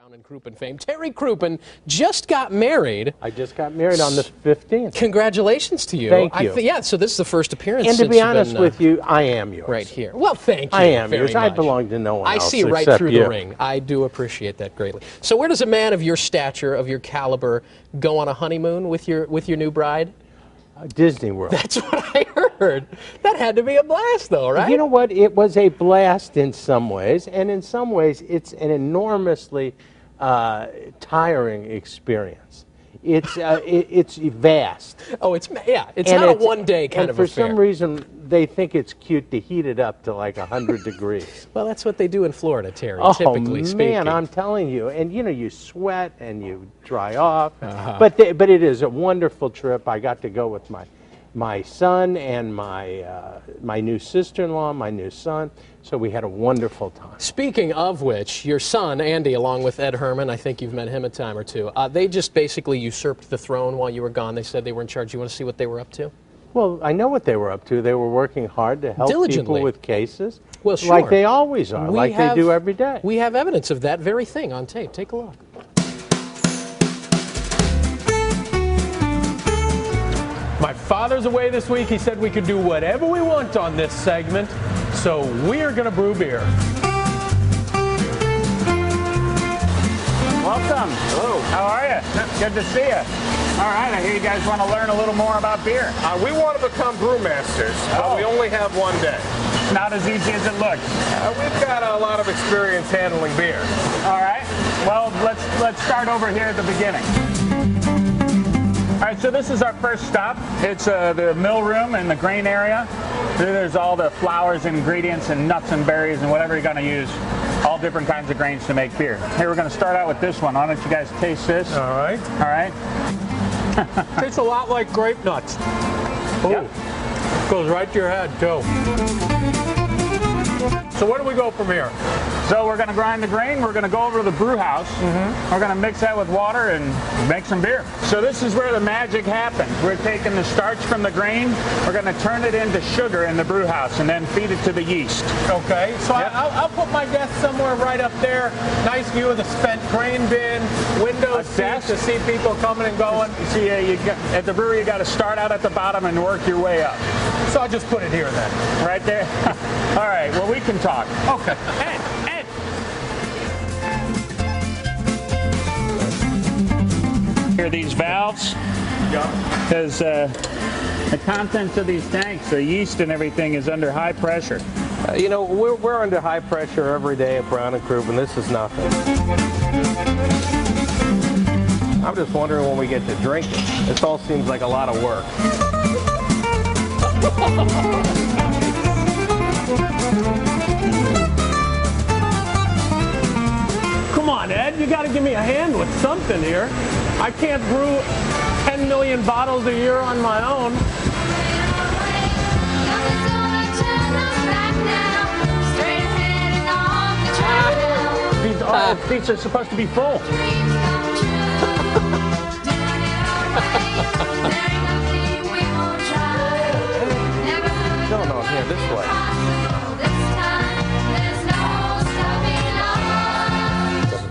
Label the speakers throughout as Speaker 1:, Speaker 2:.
Speaker 1: Brown and Crouppen fame. Terry Crouppen just got married.
Speaker 2: I just got married on the 15th.
Speaker 1: Congratulations to you.
Speaker 2: Thank you.
Speaker 1: Yeah, so this is the first appearance.
Speaker 2: And to be honest with you, I am yours.
Speaker 1: Right here. Well, thank you.
Speaker 2: I am
Speaker 1: very
Speaker 2: yours.
Speaker 1: much.
Speaker 2: I belong to no one else.
Speaker 1: I see right
Speaker 2: except
Speaker 1: through
Speaker 2: you.
Speaker 1: the ring. I do appreciate that greatly. So where does a man of your stature, of your caliber, go on a honeymoon with your new bride?
Speaker 2: Disney World.
Speaker 1: That's what I heard. That had to be a blast, though, right?
Speaker 2: You know what? It was a blast in some ways, and in some ways, it's an enormously tiring experience. It's vast.
Speaker 1: Oh, it's not a one-day kind of
Speaker 2: affair.
Speaker 1: affair.
Speaker 2: For some reason, they think it's cute to heat it up to like 100 degrees.
Speaker 1: Well, that's what they do in Florida, Terry,
Speaker 2: Oh,
Speaker 1: typically speaking.
Speaker 2: man, I'm telling you. And, you know, you sweat and you dry off. But it is a wonderful trip. I got to go with my son and my new sister-in-law, my new son. So we had a wonderful time.
Speaker 1: Speaking of which, your son, Andy, along with Ed Herman, I think you've met him a time or two, they just basically usurped the throne while you were gone. They said they were in charge. You want to see what they were up to?
Speaker 2: Well, I know what they were up to. They were working hard to help
Speaker 1: Diligently.
Speaker 2: people with cases.
Speaker 1: Well, sure.
Speaker 2: Like they always are, they do every day.
Speaker 1: We have evidence of that very thing on tape. Take a look.
Speaker 3: My father's away this week. He said we could do whatever we want on this segment, so we're going to brew beer.
Speaker 4: Welcome. Hello. How are you? Good to see you. All right, I hear you guys want to learn a little more about beer.
Speaker 5: We want to become brewmasters, but we only have one day.
Speaker 4: Not as easy as it looks.
Speaker 5: We've got a lot of experience handling beer.
Speaker 4: All right. Well, let's start over here at the beginning. All right, so this is our first stop. It's the mill room in the grain area. There's all the flours and ingredients and nuts and berries and whatever you're going to use. All different kinds of grains to make beer. Here, we're going to start out with this one. Why don't you guys taste this?
Speaker 3: All right.
Speaker 4: All right.
Speaker 3: Tastes a lot like grape nuts. Oh,
Speaker 4: Yep.
Speaker 3: goes right to your head, too. So where do we go from here?
Speaker 4: So we're going to grind the grain. We're going to go over to the brew house. We're going to mix that with water and make some beer. So this is where the magic happens. We're taking the starch from the grain. We're going to turn it into sugar in the brew house and then feed it to the yeast.
Speaker 3: Okay, so
Speaker 4: Yep.
Speaker 3: I'll put my desk somewhere right up there. Nice view of the spent grain bin, window
Speaker 4: A
Speaker 3: seat
Speaker 4: desk?
Speaker 3: to see people coming and going.
Speaker 4: See, at the brewery, you got to start out at the bottom and work your way up.
Speaker 3: So I'll just put it here then.
Speaker 4: Right there. All right. Well, we can talk.
Speaker 3: Okay.
Speaker 4: Ed. Here are these valves. Because the contents of these tanks, the yeast and everything, is under high pressure.
Speaker 2: You know, we're under high pressure every day at Brown and Crouppen. This is nothing. I'm just wondering when we get to drinking. This all seems like a lot of work.
Speaker 3: Come on, Ed, you got to give me a hand with something here. I can't brew 10 million bottles a year on my own.
Speaker 4: These are supposed to be full.
Speaker 2: No, here, this way.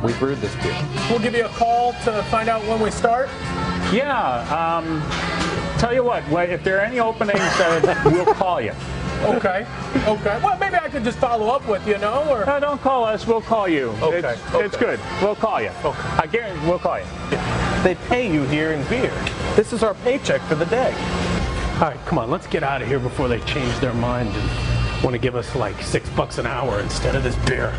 Speaker 2: We brewed this beer.
Speaker 3: We'll give you a call to find out when we start.
Speaker 4: Yeah. Tell you what, if there are any openings, we'll call you.
Speaker 3: Okay. Okay. Well, maybe I could just follow up with you, no? Or
Speaker 4: No, don't call us. We'll call you.
Speaker 3: Okay,
Speaker 4: It's good. We'll call you.
Speaker 3: Okay.
Speaker 4: I guarantee we'll call you.
Speaker 2: They pay you here in beer. This is our paycheck for the day.
Speaker 3: all right, come on, let's get out of here before they change their mind and want to give us like $6 an hour instead of this beer.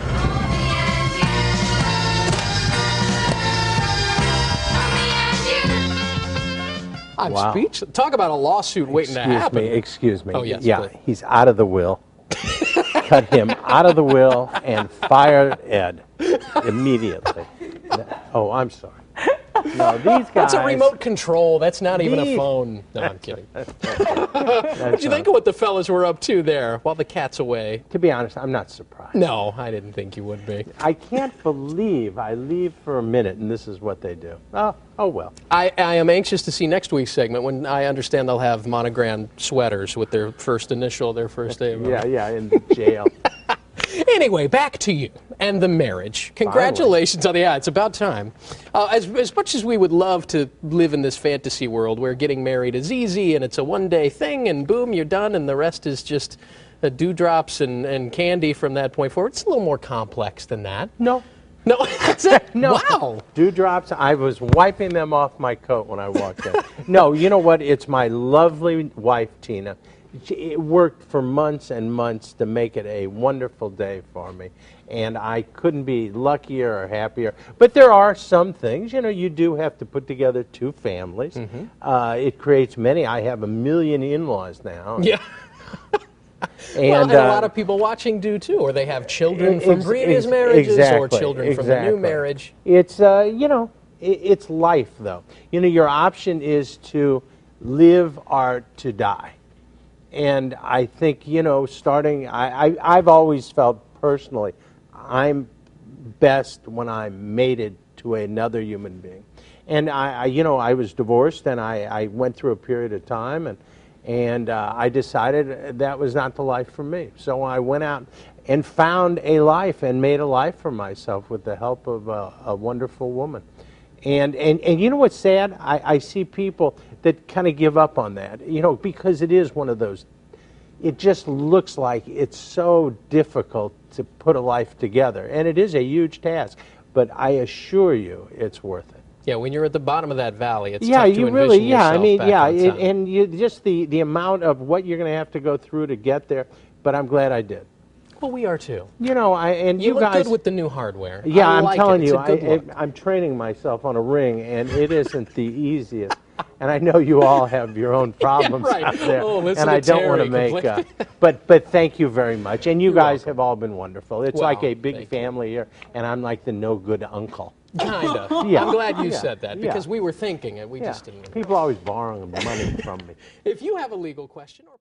Speaker 1: I'm speechless. Talk about a lawsuit waiting to happen.
Speaker 2: Excuse me.
Speaker 1: Oh, yes,
Speaker 2: Yeah,
Speaker 1: please.
Speaker 2: he's out of the will. Cut him out of the will and fire Ed immediately. Oh, I'm sorry. No, these guys.
Speaker 1: That's a remote control. That's not even a
Speaker 2: These-
Speaker 1: phone. No, I'm kidding. What'd you think of what the fellas were up to there while the cat's away?
Speaker 2: To be honest, I'm not surprised.
Speaker 1: No, I didn't think you would be.
Speaker 2: I can't believe I leave for a minute and this is what they do. Oh well.
Speaker 1: I am anxious to see next week's segment when I understand they'll have monogrammed sweaters with their first initial, their first day of
Speaker 2: Yeah, in the jail.
Speaker 1: Anyway, back to you and the marriage. Congratulations on the, yeah, it's about time. As much as we would love to live in this fantasy world where getting married is easy and it's a one-day thing and boom, you're done and the rest is just dewdrops and candy from that point forward, it's a little more complex than that.
Speaker 2: No.
Speaker 1: No, that's it?
Speaker 2: No.
Speaker 1: Wow.
Speaker 2: Dewdrops, I was wiping them off my coat when I walked in. No, you know what? It's my lovely wife, Tina. It worked for months and months to make it a wonderful day for me. And I couldn't be luckier or happier. But there are some things, you know, you do have to put together two families. It creates many. I have 1 million in-laws now.
Speaker 1: Yeah.
Speaker 2: And,
Speaker 1: and a lot of people watching do too, or they have children from previous marriages or children from the new marriage.
Speaker 2: It's, you know, it's life though. You know, your option is to live or to die. And I think, you know, I've always felt personally, I'm best when I'm mated to another human being. And you know, I was divorced and I went through a period of time and I decided that was not the life for me. So I went out and found a life and made a life for myself with the help of a wonderful woman. And you know what's sad? I see people that kind of give up on that, you know, because it is one of those, it just looks like it's so difficult to put a life together. And it is a huge task, but I assure you it's worth it.
Speaker 1: Yeah, when you're at the bottom of that valley, it's
Speaker 2: yeah,
Speaker 1: tough to
Speaker 2: you
Speaker 1: envision
Speaker 2: really, yeah,
Speaker 1: yourself
Speaker 2: I mean,
Speaker 1: back
Speaker 2: yeah,
Speaker 1: on top.
Speaker 2: and you just the amount of what you're going to have to go through to get there. But I'm glad I did.
Speaker 1: Well, we are too.
Speaker 2: You know, you
Speaker 1: look
Speaker 2: guys
Speaker 1: good with the new hardware.
Speaker 2: Yeah,
Speaker 1: I
Speaker 2: I'm
Speaker 1: like
Speaker 2: telling
Speaker 1: it.
Speaker 2: you,
Speaker 1: It's a good look.
Speaker 2: I'm training myself on a ring, and it isn't the easiest. And I know you all have your own problems
Speaker 1: right.
Speaker 2: out there,
Speaker 1: Oh, listen
Speaker 2: and
Speaker 1: to
Speaker 2: I don't want to
Speaker 1: Terry
Speaker 2: make. But thank you very much, and you guys
Speaker 1: welcome.
Speaker 2: have all been wonderful. It's
Speaker 1: Well,
Speaker 2: like a
Speaker 1: thank
Speaker 2: big
Speaker 1: you.
Speaker 2: family here, and I'm like the no good uncle.
Speaker 1: Kinda.
Speaker 2: Yeah.
Speaker 1: I'm glad you
Speaker 2: Yeah.
Speaker 1: said that
Speaker 2: Yeah.
Speaker 1: because we were thinking it. We
Speaker 2: Yeah.
Speaker 1: just didn't.
Speaker 2: People always borrowing money from me.
Speaker 1: If you have a legal question or